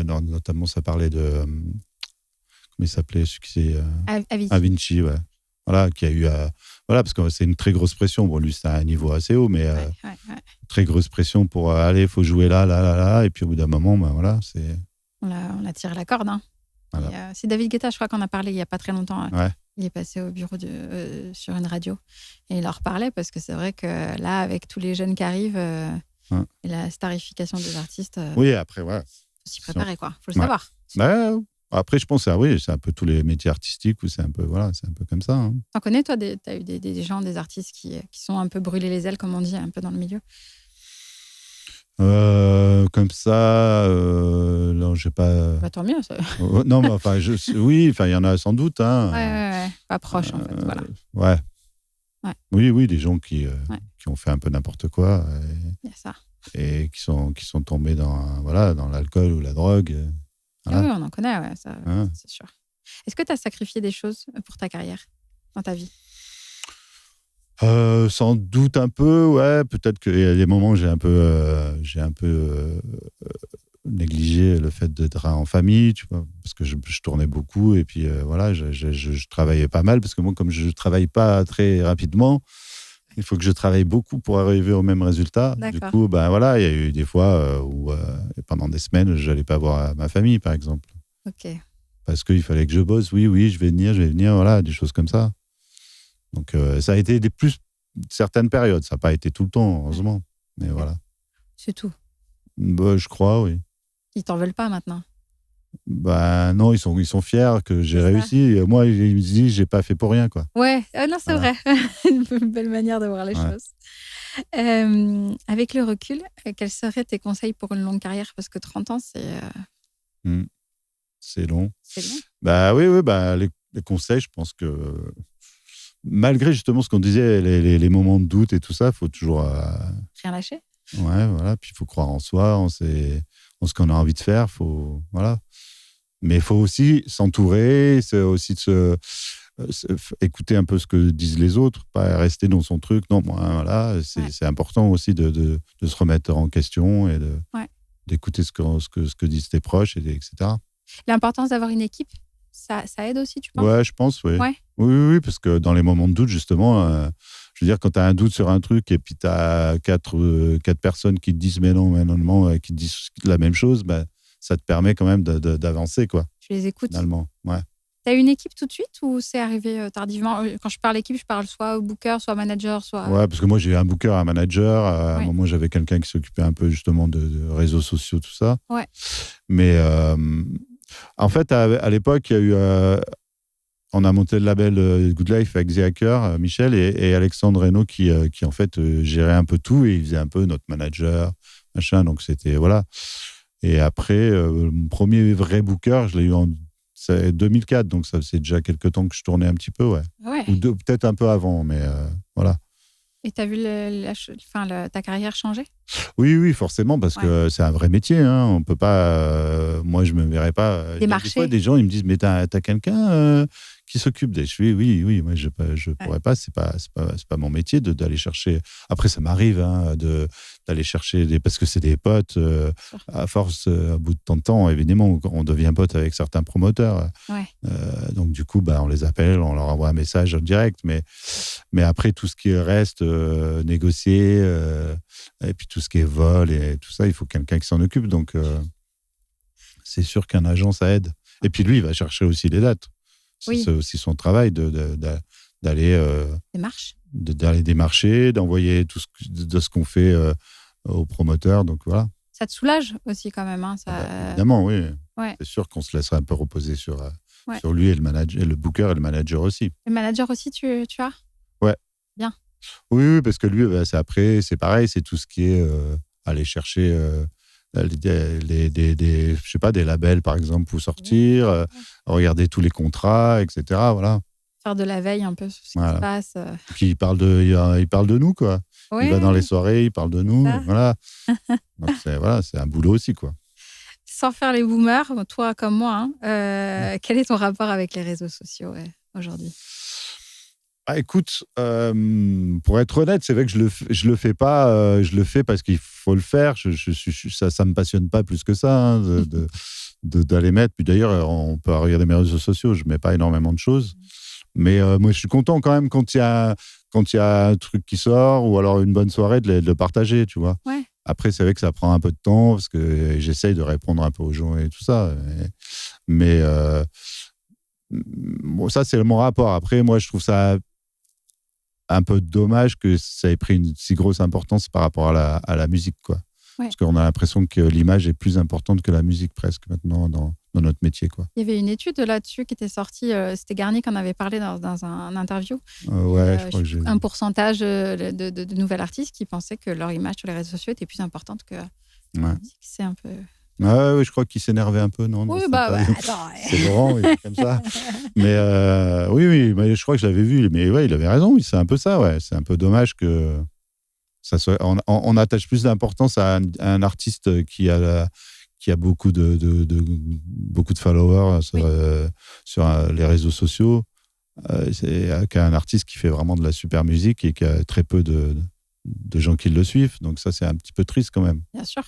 notamment ça parlait de, comment il s'appelait, celui qui c'est, Avicii. Da Vinci, ouais. Voilà, qui a eu, voilà, parce que c'est une très grosse pression. Bon, lui, c'est à un niveau assez haut, mais Ouais. très grosse pression pour aller, il faut jouer là, et puis au bout d'un moment, ben voilà, c'est. On a tiré la corde. Hein. Voilà. Et, c'est David Guetta, je crois qu'on a parlé il n'y a pas très longtemps. Ouais. Il est passé au bureau sur une radio et il leur parlait, parce que c'est vrai que là, avec tous les jeunes qui arrivent et la starification des artistes, Oui, après, ouais. faut s'y préparer, quoi. Faut le Ouais. savoir. Bah, après, je pense que oui, c'est un peu tous les métiers artistiques où c'est un peu, voilà, c'est un peu comme ça, hein. T'en connais, toi, t'as eu des gens, des artistes qui sont un peu brûlés les ailes, comme on dit, un peu dans le milieu? Comme ça, non, j'ai pas. Bah, tant mieux. Ça. Non, mais enfin, oui, enfin, il y en a sans doute, hein. Ouais. Pas proche, en fait. Voilà. Ouais. Ouais. Oui, des gens qui ont fait un peu n'importe quoi, Il y a ça. et qui sont tombés dans l'alcool ou la drogue. Voilà. Oui, on en connaît, ouais, ça, Hein. c'est sûr. Est-ce que tu as sacrifié des choses pour ta carrière dans ta vie? Sans doute un peu, ouais. Peut-être qu'il y a des moments où j'ai un peu négligé le fait d'être en famille, tu vois, parce que je tournais beaucoup, et puis voilà, je travaillais pas mal, parce que moi, comme je travaille pas très rapidement, il faut que je travaille beaucoup pour arriver au même résultat. Du D'accord. coup, ben voilà, il y a eu des fois où pendant des semaines, je n'allais pas voir ma famille, par exemple, Ok. parce qu'il fallait que je bosse. Oui, je vais venir, voilà, des choses comme ça. Donc ça a été certaines périodes, ça n'a pas été tout le temps, heureusement, mais voilà. C'est tout. Bah, je crois, oui. Ils t'en veulent pas maintenant. Bah non, ils sont fiers que j'ai C'est ça. réussi. Et moi, ils me disent, j'ai pas fait pour rien, quoi. Ouais, non, c'est Voilà. vrai. Une belle manière de voir les Ouais. choses. Avec le recul, quels seraient tes conseils pour une longue carrière? Parce que 30 ans, C'est long. c'est long. Bah oui, bah, les conseils, je pense que malgré justement ce qu'on disait, les moments de doute et tout ça, il faut toujours. Rien lâcher. Ouais, voilà. Puis il faut croire en soi, en ce qu'on a envie de faire. Voilà. Mais il faut aussi s'entourer, c'est aussi écouter un peu ce que disent les autres, pas rester dans son truc. Non, moi, voilà, c'est important aussi de se remettre en question et d'écouter ce que disent tes proches, etc. L'importance d'avoir une équipe, ça aide aussi, tu penses? Ouais, je pense, oui. Ouais. Oui, parce que dans les moments de doute, justement, je veux dire, quand tu as un doute sur un truc et puis tu as quatre personnes qui te disent mais non, qui te disent la même chose, bah, ça te permet quand même d'avancer, quoi. Tu les écoutes. Finalement, ouais. T'as une équipe tout de suite ou c'est arrivé tardivement? Quand je parle équipe, je parle soit booker, soit manager, soit... Ouais, parce que moi, j'ai un booker, un manager. À un moment, j'avais quelqu'un qui s'occupait un peu justement de réseaux sociaux, tout ça. Ouais. Mais en fait, à l'époque, il y a eu... on a monté le label Good Life avec The Hacker, Michel et Alexandre Reynaud qui en fait, gérait un peu tout et il faisait un peu notre manager, machin. Donc, c'était... Voilà. Et après, mon premier vrai booker, je l'ai eu en 2004, donc ça faisait déjà quelques temps que je tournais un petit peu, ouais. Ou peut-être un peu avant, mais voilà. Et tu as vu ta carrière changer? Oui, forcément, parce que c'est un vrai métier. Hein. On peut pas. Moi, je me verrais pas. Des fois, des gens, ils me disent, mais t'as quelqu'un qui s'occupe des. Je suis oui. Moi, je pourrais pas. C'est pas mon métier d'aller chercher. Après, ça m'arrive d'aller chercher parce que c'est des potes. À force, à bout de temps, évidemment, on devient pote avec certains promoteurs. Donc, du coup, on les appelle, on leur envoie un message en direct. Mais après, tout ce qui reste négocié, et puis tout ce qui est vol et tout ça, il faut quelqu'un qui s'en occupe. Donc, c'est sûr qu'un agent, ça aide. Et puis lui, il va chercher aussi les dates. C'est aussi son travail d'aller démarcher, d'envoyer tout ce qu'on fait aux promoteurs. Donc, voilà. Ça te soulage aussi quand même. Hein, évidemment, oui. Ouais. C'est sûr qu'on se laisserait un peu reposer sur lui et le manager, le booker et le manager aussi. Le manager aussi, tu as? Ouais. Bien. Oui, parce que lui, c'est pareil, c'est tout ce qui est aller chercher je sais pas, des labels, par exemple, pour sortir, regarder tous les contrats, etc. Voilà. Faire de la veille un peu sur ce qui se passe. Puis il parle de nous, quoi. Il va dans les soirées, il parle de nous, voilà. Donc c'est un boulot aussi, quoi. Sans faire les boomers, toi comme moi, quel est ton rapport avec les réseaux sociaux aujourd'hui? Écoute, pour être honnête, c'est vrai que je le fais pas. Je le fais parce qu'il faut le faire. Ça me passionne pas plus que ça d'aller mettre. Puis d'ailleurs, on peut regarder mes réseaux sociaux. Je mets pas énormément de choses, mais moi, je suis content quand même quand il y a un truc qui sort ou alors une bonne soirée de le partager, tu vois. Ouais. Après, c'est vrai que ça prend un peu de temps parce que j'essaye de répondre un peu aux gens et tout ça. Mais bon, ça, c'est mon rapport. Après, moi, je trouve ça un peu dommage que ça ait pris une si grosse importance par rapport à la musique, quoi. Ouais. Parce qu'on a l'impression que l'image est plus importante que la musique presque maintenant dans notre métier, quoi. Il y avait une étude là-dessus qui était sortie, c'était Garnier qui en avait parlé dans un interview. Je crois que j'ai... Un pourcentage de nouvelles artistes qui pensaient que leur image sur les réseaux sociaux était plus importante que la musique. C'est un peu... Ouais, je crois qu'il s'énervait un peu, non? Oui, attends. C'est Laurent, il est comme ça. Mais oui, mais je crois que je l'avais vu. Mais ouais, il avait raison, c'est un peu ça, ouais. C'est un peu dommage que ça soit... On attache plus d'importance à un artiste qui a beaucoup de followers sur les réseaux sociaux qu'à un artiste qui fait vraiment de la super musique et qui a très peu de gens qui le suivent. Donc ça, c'est un petit peu triste quand même. Bien sûr.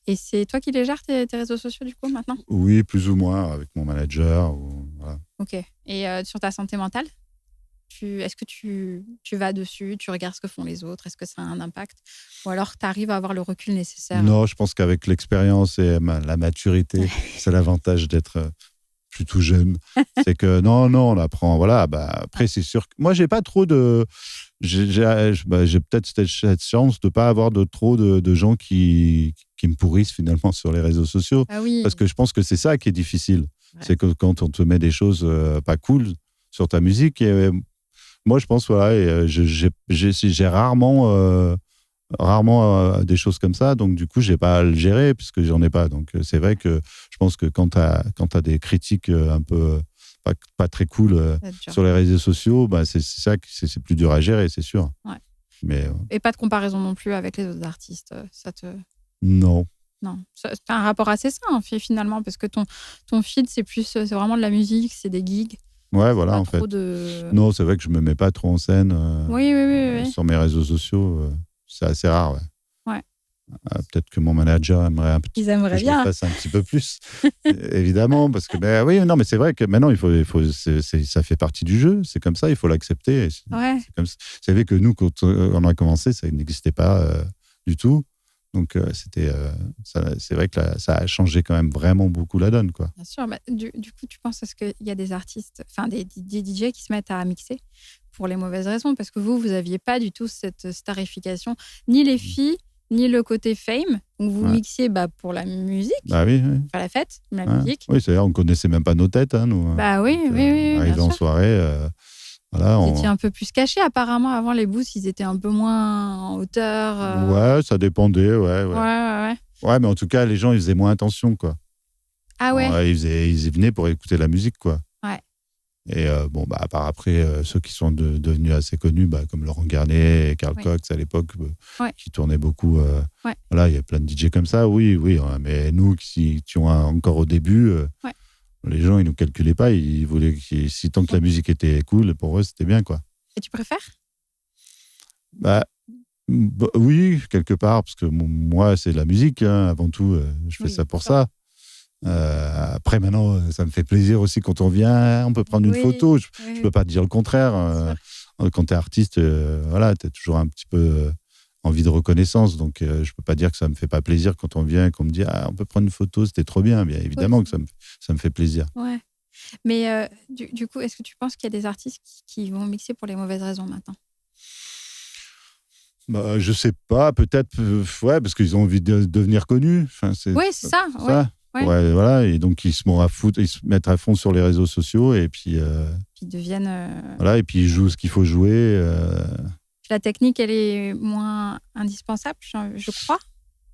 Et c'est toi qui les gères, tes réseaux sociaux, du coup, maintenant? Oui, plus ou moins, avec mon manager. Voilà. Ok. Et sur ta santé mentale, est-ce que tu vas dessus, tu regardes ce que font les autres, est-ce que ça a un impact? Ou alors tu arrives à avoir le recul nécessaire? Non, je pense qu'avec l'expérience et la maturité, c'est l'avantage d'être plutôt jeune. C'est que non, on apprend. Voilà, après, c'est sûr que moi, j'ai pas trop de... J'ai peut-être cette chance de ne pas avoir trop de gens qui me pourrissent finalement sur les réseaux sociaux. Ah oui. Parce que je pense que c'est ça qui est difficile. Ouais. C'est que quand on te met des choses pas cool sur ta musique, moi je pense, voilà, j'ai rarement rarement des choses comme ça. Donc, du coup, j'ai pas à le gérer puisque j'en ai pas. Donc, c'est vrai que je pense que quand tu as des critiques un peu pas très cool sur les réseaux sociaux, bah, c'est ça que c'est plus dur à gérer, c'est sûr. Ouais. Mais, et pas de comparaison non plus avec les autres artistes. Ça te... Non. Non. C'est un rapport assez sain, finalement, parce que ton feed, c'est vraiment de la musique, c'est des gigs. Ouais, voilà, pas en fait. De... Non, c'est vrai que je me mets pas trop en scène oui. sur mes réseaux sociaux. C'est assez rare, ouais. Peut-être que mon manager aimerait un petit Ils aimeraient que bien. je le fasse un petit peu plus, évidemment, parce que oui, non, mais c'est vrai que maintenant ça fait partie du jeu, c'est comme ça, il faut l'accepter. C'est comme ça. Vous savez que nous, quand on a commencé, ça n'existait pas du tout, donc c'est vrai que ça a changé quand même vraiment beaucoup la donne, quoi. Bien sûr, du coup, tu penses à ce qu'il y a des artistes, enfin des DJ qui se mettent à mixer pour les mauvaises raisons, parce que vous aviez pas du tout cette starification, ni les filles, ni le côté fame, où vous mixiez pour la musique, oui. Pas la fête, mais la musique. Oui, c'est-à-dire on connaissait même pas nos têtes, nous. Oui, arrivé en soirée, voilà. Vous étiez un peu plus cachés, apparemment. Avant, les boosts, ils étaient un peu moins en hauteur. Ouais, ça dépendait, ouais. Ouais, mais en tout cas, les gens, ils faisaient moins attention, quoi. Ah ouais. Ils venaient pour écouter la musique, quoi. Ouais. Et à part après, ceux qui sont devenus assez connus, comme Laurent Garnier et Carl Cox à l'époque, qui tournaient beaucoup. Voilà, il y a plein de DJ comme ça, oui. Mais nous, qui étions encore au début, les gens, ils ne nous calculaient pas. Ils voulaient, si tant que la musique était cool, pour eux, c'était bien, quoi. Et tu préfères ? Oui, quelque part, parce que moi, c'est la musique, avant tout. Je fais ça pour ça. Après, maintenant, ça me fait plaisir aussi quand on vient, on peut prendre une photo. Je ne peux pas te dire le contraire. Quand tu es artiste, voilà, tu as toujours un petit peu envie de reconnaissance. Donc, je ne peux pas dire que ça ne me fait pas plaisir quand on vient et qu'on me dit on peut prendre une photo, c'était trop bien. Bien évidemment que ça me fait plaisir. Ouais. Mais du coup, est-ce que tu penses qu'il y a des artistes qui vont mixer pour les mauvaises raisons maintenant ? Je sais pas, peut-être, parce qu'ils ont envie de devenir connus. Oui, c'est ça. Ouais, voilà, et donc ils se mettent à fond sur les réseaux sociaux et puis ils deviennent voilà, et puis ils jouent ce qu'il faut jouer. La technique, elle est moins indispensable, je crois,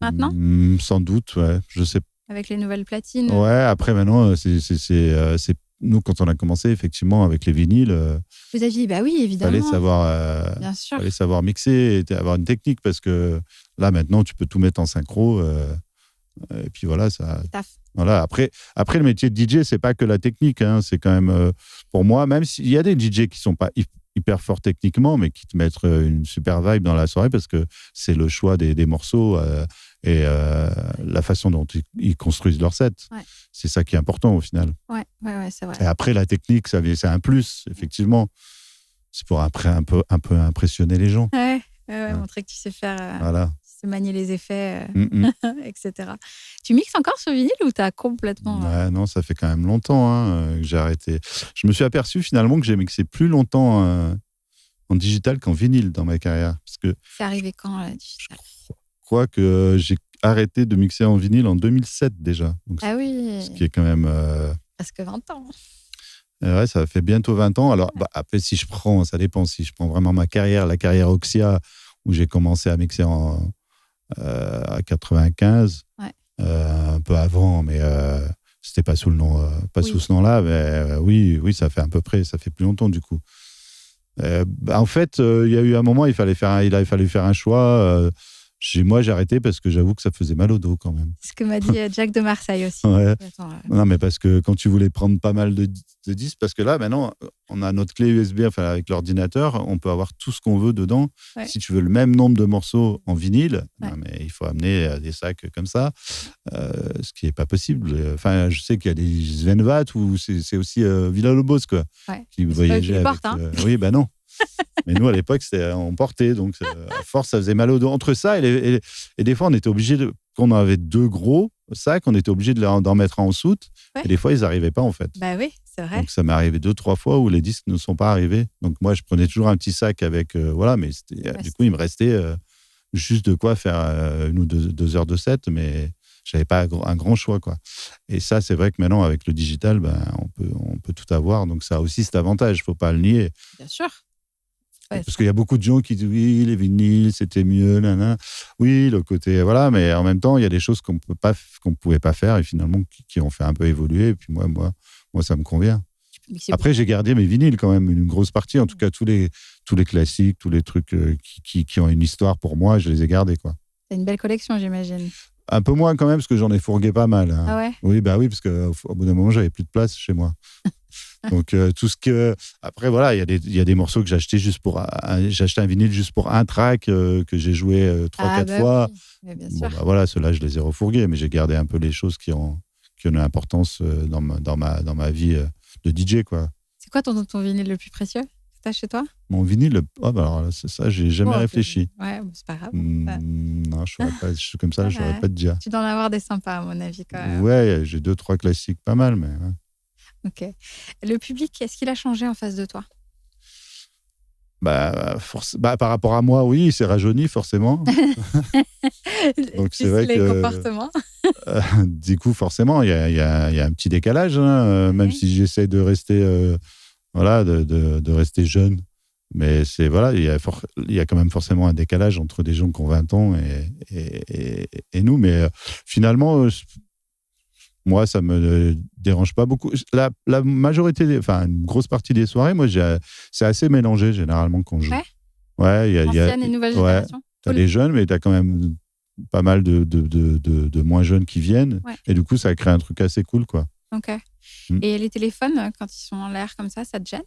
maintenant. Sans doute, ouais, je sais. Avec les nouvelles platines. Ouais, après maintenant, c'est nous quand on a commencé effectivement avec les vinyles. Vous aviez dit oui, évidemment. Bien sûr. Fallait savoir mixer et avoir une technique parce que là maintenant tu peux tout mettre en synchro. Et puis voilà, ça. Voilà. Après, le métier de DJ, c'est pas que la technique. C'est quand même, pour moi, même s'il y a des DJ qui sont pas hyper forts techniquement, mais qui te mettent une super vibe dans la soirée parce que c'est le choix des morceaux et la façon dont ils construisent leur set. Ouais. C'est ça qui est important au final. Ouais, c'est vrai. Et après, la technique, c'est un plus, effectivement. C'est pour après un peu impressionner les gens. Ouais, montrer que tu sais faire. Voilà. Manier les effets, etc. Tu mixes encore sur vinyle ou tu as complètement... Non, ça fait quand même longtemps que j'ai arrêté. Je me suis aperçu finalement que j'ai mixé plus longtemps en digital qu'en vinyle dans ma carrière. Parce que c'est arrivé quand, la digital ? Je crois que j'ai arrêté de mixer en vinyle en 2007 déjà. Donc, oui. Ce qui est quand même... Presque 20 ans. Ouais, ça fait bientôt 20 ans. Alors, après, ça dépend. Si je prends vraiment la carrière Oxia, où j'ai commencé à mixer à 95, un peu avant, mais c'était pas sous le nom, sous ce nom-là. Mais oui, ça fait ça fait plus longtemps du coup. En fait, il y a eu un moment, il fallait faire un choix. Moi, j'ai arrêté parce que j'avoue que ça faisait mal au dos quand même. C'est ce que m'a dit Jack de Marseille aussi. Ouais. Non, mais parce que quand tu voulais prendre pas mal de disques, parce que là, maintenant, on a notre clé USB, avec l'ordinateur, on peut avoir tout ce qu'on veut dedans. Ouais. Si tu veux le même nombre de morceaux en vinyle, non, mais il faut amener des sacs comme ça, ce qui n'est pas possible. Enfin, je sais qu'il y a des Sven Vath ou c'est aussi Villa-Lobos, quoi, qui voyageait avec... Oui, non. Mais nous, à l'époque, on portait. Donc, à force, ça faisait mal au dos. Entre ça et des fois, on était obligé quand on avait 2 gros sacs, on était obligé d'en mettre un en soute. Ouais. Et des fois, ils n'arrivaient pas, en fait. Bah oui, c'est vrai. Donc, ça m'est arrivé 2-3 fois où les disques ne sont pas arrivés. Donc, moi, je prenais toujours un petit sac avec... voilà, mais du coup, il me restait juste de quoi faire 1 ou 2 heures de set, mais je n'avais pas un grand choix, quoi. Et ça, c'est vrai que maintenant, avec le digital, on peut tout avoir. Donc, ça a aussi cet avantage. Il ne faut pas le nier. Bien sûr. Ouais, Parce qu'il y a beaucoup de gens qui disent oui, les vinyles, c'était mieux, nanana. Oui, le côté, voilà, mais en même temps, il y a des choses qu'on pouvait pas faire et finalement qui ont fait un peu évoluer. Et puis moi, ça me convient. Après, j'ai gardé mes vinyles quand même, une grosse partie. En tout cas, tous les classiques, tous les trucs qui ont une histoire pour moi, je les ai gardés, quoi. C'est une belle collection, j'imagine. Un peu moins quand même, parce que j'en ai fourgué pas mal. Hein. Ah ouais? Oui, parce qu'au bout d'un moment, j'avais plus de place chez moi. Donc, tout ce que. Après, voilà, il y a des morceaux que j'ai achetés juste pour. J'ai acheté un vinyle juste pour un track que j'ai joué 3-4 fois. Oui. Mais bien Bon, sûr. voilà, ceux-là, je les ai refourgués, mais j'ai gardé un peu les choses qui ont une importance dans ma vie de DJ, quoi. C'est quoi ton vinyle le plus précieux que tu as chez toi? Mon vinyle, alors là, c'est ça, j'ai jamais réfléchi. Ouais, c'est pas grave. Non, je comme ça, je saurais pas te dire. Tu dois en avoir des sympas, à mon avis, quand même. Ouais, j'ai 2-3 classiques pas mal, mais. Ouais. Ok. Le public, est-ce qu'il a changé en face de toi? Par rapport à moi, oui, il s'est rajeuni, forcément. Donc, c'est vrai les que. comportements. Du coup, forcément, il y a un petit décalage, hein, même si j'essaie de rester. Voilà, de rester jeune. Mais c'est voilà, il y a quand même forcément un décalage entre des gens qui ont 20 ans et nous. Mais finalement, moi, ça me dérange pas beaucoup. La majorité, enfin, une grosse partie des soirées, moi, c'est assez mélangé généralement quand je joue. Ouais, il y a ancienne et nouvelle génération. T'as les jeunes, mais t'as quand même pas mal de moins jeunes qui viennent. Ouais. Et du coup, ça crée un truc assez cool, quoi. Ok. Et les téléphones, quand ils sont en l'air comme ça te gêne?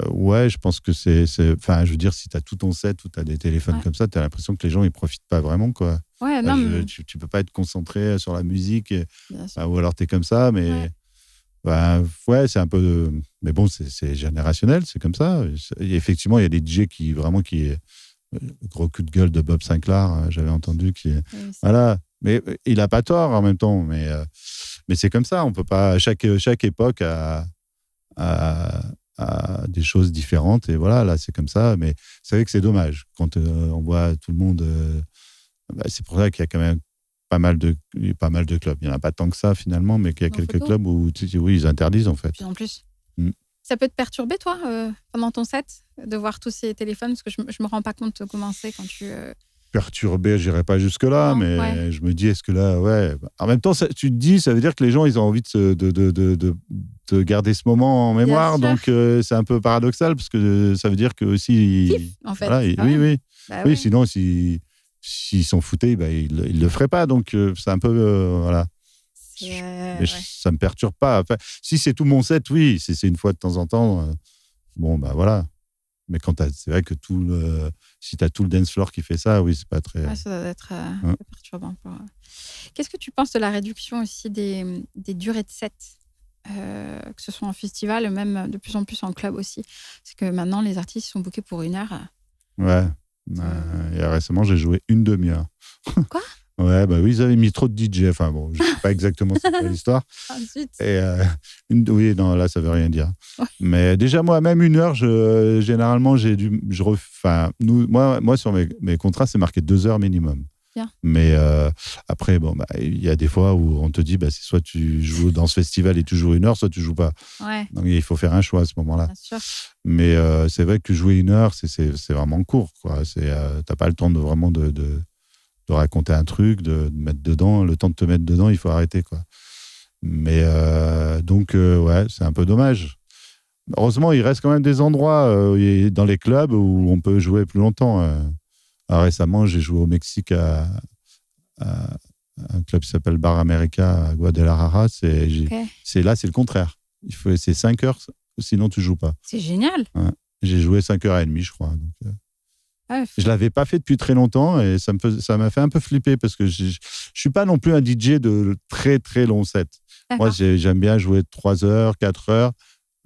Ouais, je pense que c'est. Enfin, je veux dire, si tu as tout ton set ou tu as des téléphones comme ça, tu as l'impression que les gens ils profitent pas vraiment, quoi. Ouais, non, mais... tu peux pas être concentré sur la musique, ou alors tu es comme ça, mais. Ouais, c'est un peu. Mais bon, c'est générationnel, c'est comme ça. Et effectivement, il y a des DJ qui vraiment le gros coup de gueule de Bob Sinclair, j'avais entendu voilà. Mais il a pas tort en même temps, mais c'est comme ça. On peut pas. Chaque époque a des choses différentes et voilà, là c'est comme ça. Mais c'est vrai que c'est dommage quand on voit tout le monde. C'est pour ça qu'il y a quand même pas mal de clubs. Il n'y en a pas tant que ça finalement, mais qu'il y a quelques clubs où oui, ils interdisent en fait. En plus. Ça peut te perturber, toi, pendant ton set, de voir tous ces téléphones? Parce que je me rends pas compte de comment c'est quand tu... Perturbé, j'irai pas jusque-là, mais je me dis, est-ce que là, ouais. En même temps, tu te dis, ça veut dire que les gens, ils ont envie de garder ce moment en mémoire, donc c'est un peu paradoxal, parce que ça veut dire que aussi... en fait. Voilà, oui. Bah, oui, sinon, s'ils s'en foutaient, ils le feraient pas, donc c'est un peu... voilà. Ça me perturbe pas. Enfin, si c'est tout mon set, oui. Si c'est une fois de temps en temps, bon, voilà. Mais quand c'est vrai que si tu as tout le dance floor qui fait ça, oui, c'est pas très... Ouais, ça doit être perturbant. Qu'est-ce que tu penses de la réduction aussi des durées de set, que ce soit en festival, même de plus en plus en club aussi? Parce que maintenant, les artistes sont bookés pour 1 heure. Ouais. Et récemment, j'ai joué 1 demi-heure. Quoi? Ouais, oui, ils avaient mis trop de DJ. Enfin bon, je ne sais pas exactement c'est quoi l'histoire. Ensuite. Et oui, non, là, ça veut rien dire. Ouais. Mais déjà, moi, même 1 heure, généralement, moi, sur mes contrats, c'est marqué 2 heures minimum. Bien. Mais après, il y a des fois où on te dit, c'est soit tu joues dans ce festival et tu joues 1 heure, soit tu joues pas. Ouais. Donc, il faut faire un choix à ce moment-là. Bien sûr. Mais c'est vrai que jouer 1 heure, c'est vraiment court, quoi. T'as pas le temps de vraiment de raconter un truc, de mettre dedans. Le temps de te mettre dedans, il faut arrêter, quoi. Mais donc, ouais, c'est un peu dommage. Heureusement, il reste quand même des endroits dans les clubs où on peut jouer plus longtemps. Alors, récemment, j'ai joué au Mexique à un club qui s'appelle Bar America à Guadalajara. C'est le contraire. C'est 5 heures, sinon tu joues pas. C'est génial. Ouais. J'ai joué 5h30, je crois. Donc, je ne l'avais pas fait depuis très longtemps et ça m'a fait un peu flipper parce que je ne suis pas non plus un DJ de très, très long set. Moi, j'aime bien jouer 3 heures, 4 heures.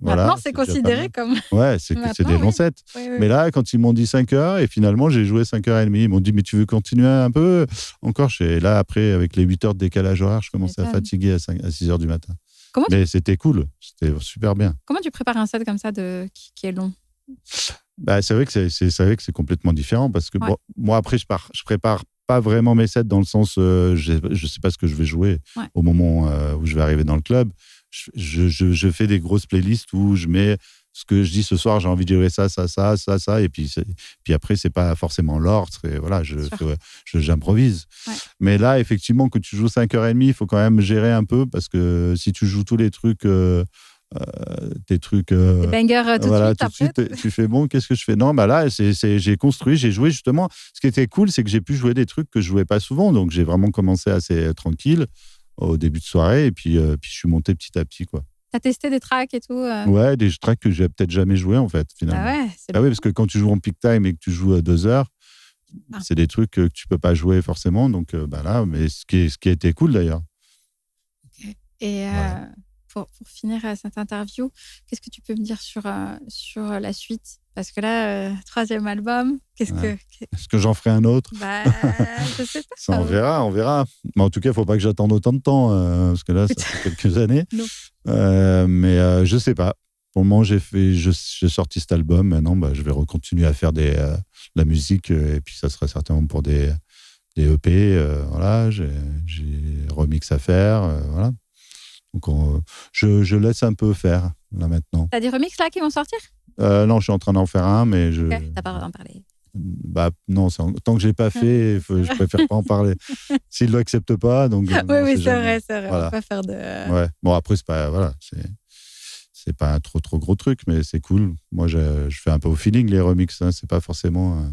Voilà, maintenant, c'est considéré comme... Ouais, c'est des longs sets. Oui. Mais là, quand ils m'ont dit 5 heures, et finalement, j'ai joué 5h30, ils m'ont dit, mais tu veux continuer un peu? Encore, là, après, avec les 8 heures de décalage horaire, je commençais à fatiguer à 6 heures du matin. Mais c'était cool, c'était super bien. Comment tu prépares un set comme ça qui est long? C'est vrai que c'est complètement différent parce que moi, après, je prépare pas vraiment mes sets dans le sens, je sais pas ce que je vais jouer au moment où je vais arriver dans le club. Je fais des grosses playlists où je mets ce que je dis ce soir, j'ai envie de jouer ça, et puis après, c'est pas forcément l'ordre. Et voilà, j'improvise. Ouais. Mais là, effectivement, que tu joues 5h30, il faut quand même gérer un peu parce que si tu joues tous les trucs, tes trucs. Des bangers tout voilà, de suite. Après, tu fais bon, qu'est-ce que je fais? Non, bah là, j'ai construit, j'ai joué justement. Ce qui était cool, c'est que j'ai pu jouer des trucs que je jouais pas souvent. Donc, j'ai vraiment commencé assez tranquille au début de soirée. Et puis je suis monté petit à petit, quoi. t'as testé des tracks et tout. Ouais, des tracks que j'ai peut-être jamais joué en fait, finalement. Ah ouais, oui, parce que quand tu joues en peak time et que tu joues 2 heures, c'est des trucs que tu peux pas jouer forcément. Donc là, mais ce qui a été cool d'ailleurs. Okay. Et voilà. Pour finir cette interview, qu'est-ce que tu peux me dire sur la suite? Parce que là, 3e album, Est-ce que j'en ferai un autre? Je sais pas. Ça, on verra. Mais en tout cas, il ne faut pas que j'attende autant de temps, parce que là, ça fait quelques années. Mais je ne sais pas. Pour le moment, j'ai sorti cet album. Maintenant, je vais continuer à faire de la musique. Et puis, ça sera certainement pour des EP. Voilà, j'ai remix à faire. Voilà. Donc, je laisse un peu faire, là, maintenant. T'as des remixes, là, qui vont sortir? Non, je suis en train d'en faire un, mais je... Okay, t'as pas le droit d'en parler. Non, tant que je l'ai pas fait, je préfère pas en parler. S'il ne l'accepte pas, donc... oui, c'est vrai. Voilà. On va pas faire de... Ouais. Bon, après, c'est pas... Voilà, c'est pas un trop gros truc, mais c'est cool. Moi, je fais un peu au feeling, les remixes. Hein. C'est pas forcément...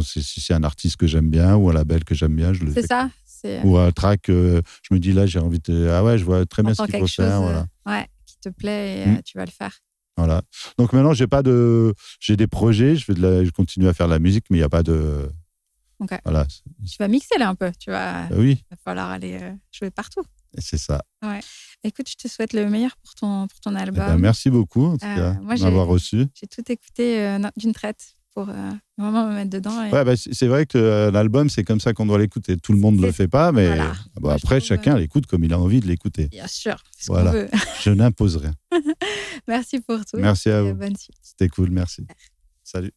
si c'est un artiste que j'aime bien ou un label que j'aime bien, je le fais. C'est ça. Ou un track, je me dis là, j'ai envie de... Ah ouais, je vois très bien ce qu'il faut faire. Voilà. Qui te plaît et tu vas le faire. Voilà. Donc maintenant, j'ai des projets, je continue à faire de la musique, mais il n'y a pas de... Okay. Voilà. Tu vas mixer là un peu, tu vas... Oui. Il va falloir aller jouer partout. Et c'est ça. Ouais. Écoute, je te souhaite le meilleur pour ton album. Merci beaucoup, en tout cas, de m'avoir reçu. J'ai tout écouté d'une traite pour vraiment me mettre dedans. Et... Ouais, c'est vrai que l'album, c'est comme ça qu'on doit l'écouter. Tout le monde ne le fait pas, mais voilà. Après, chacun l'écoute comme il a envie de l'écouter. Bien sûr, c'est ce voilà. qu'on veut. Je n'impose rien. Merci pour tout. Merci à vous. Bonne suite. C'était cool, merci. Salut.